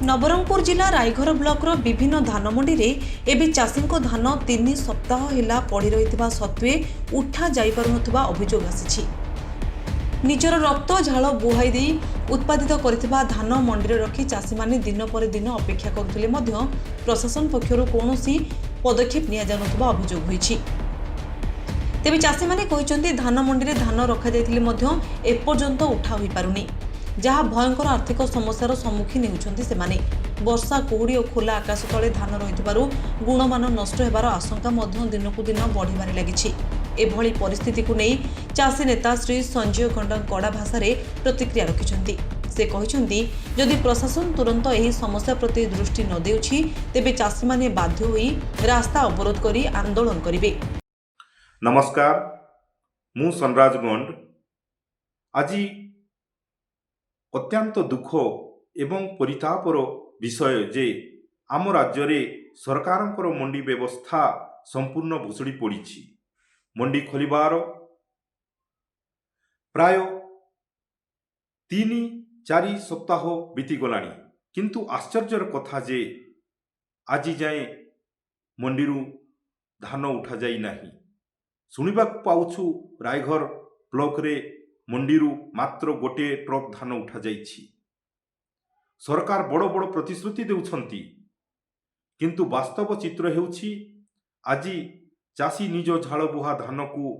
नवरंगपुर जिला रायघर ब्लॉकर विभिन्न धान मंडी रे एबे चाषी धान 3 सप्ताह हिला पड़ी रही सत्वे उठा जाइपारुनथुबा अभियोग आसी। निजर रक्त झाल बुहाई दे उत्पादित करथिबा धान मंडी रखी चाषी माने दिन पर दिन अपेक्षा करथिले मध्य प्रशासन पक्षरु कोनोसी पदक्षेप निया जानुथुबा अभियोग होईछि। तेबे चाषी माने कहिसंती धान मंडी रे धान रखा जायथिले मध्य एपर्यंत उठा होई पारुनी, जहाँ भयंकर आर्थिक समस्यार सम्मुखीन होउछंती सेमाने। वर्षा कुहुड़ी और खोला आकाश तले धान रहिथिबारु गुणमान नष्ट हेबार आशंका मध्य दिनकु दिन बढ़िबारे लागिछि। एभली परिस्थिति को नहीं चाषी नेता श्री संजय गंड कड़ा भाषा प्रतिक्रिया रखिछंती। से कहिछंती जदि प्रशासन तुरंत एही समस्या प्रति दृष्टि न देउछि तेबे चाषी माने बाध्य होई रास्ता अवरोध करी आंदोलन करिवे। नमस्कार, मु सनराज गंड। आज अत्यंत दुख एवं परितापर विषय जे आम राज्य रे सरकारंकर मंडी व्यवस्था संपूर्ण भुसुड़ी पड़ी। मंडी खोलिबार प्राय 3-4 सप्ताह बीतीगलानी, किंतु आश्चर्यर कथा जे आज जाए मंडी धान उठा जाई नाही। सुनिबा पाउछु रायघर ब्लॉक रे मंडी मात्र गोटे ट्रक धान उठा जाइछि। सरकार बड़ बड़ प्रतिश्रुति देउछंती, किंतु वास्तव चित्र हेउछि आज चाषी निज झाल बुहा धान को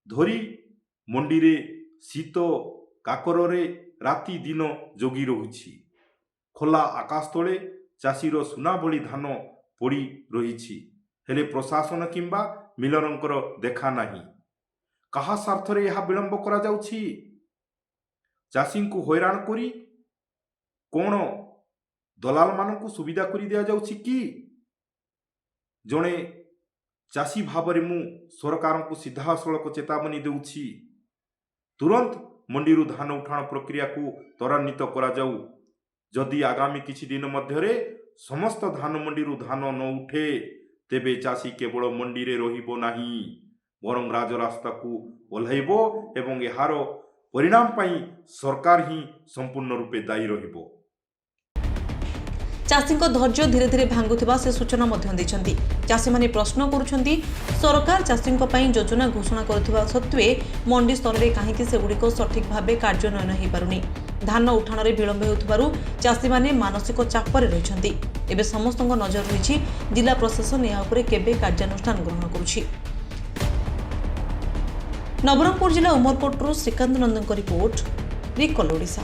धरी मंडी रे शीत काकर रे राति दिन जोगी रहुछि। खोला आकाश तले चाषीर सुना भली धान पड़ी रहिछि, हेले प्रशासन किंबा मिलरंकर देखा नाही। कहा स्वार्थरे यह विलंब करा जाउछि? चाषी को हैरान करी कोण दलाल मानकु सुविधा करी दिया जाउछि कि? जणे चाषी भावरे मु सरकार को सीधा सड़क चेतावनी देउछि, तुरंत मंडी धान उठाण प्रक्रिया को त्वरान्वित करा जाऊ। जदि आगामी किछि दिन मध्यरे समस्त धान मंडी धान न उठे तेबे चाषी केवल मंडी रे रहिबो नाही, बरं राजरास्ता को ओह्लाइबो एवं यार परिणाम पाई सरकार ही संपूर्ण रूपे दायी रहिबो। चाषी धैर्य धीरे धीरे भांगुथिबा से सूचना मध्य दैछंती। चाषी माने प्रश्न करुछंती, सरकार चाषी पई योजना घोषणा करथिबा सत्वे मंडी स्तर रे काहेकि सेगुडिको सठिक भाबे कार्यान्वयन हेई पारुनी। धान उठाण रे विलंब हेउथिबारु चाषी माने मानसिक चापरे रहिछंती। एबे समस्तक नजर रहिछि जिला प्रशासन या उपरे केबे कार्यानुष्ठान ग्रहण करुछि। नवरंगपुर जिला उमरकोट श्रीकांत नंदन रिपोर्ट, रिकल ओडिशा।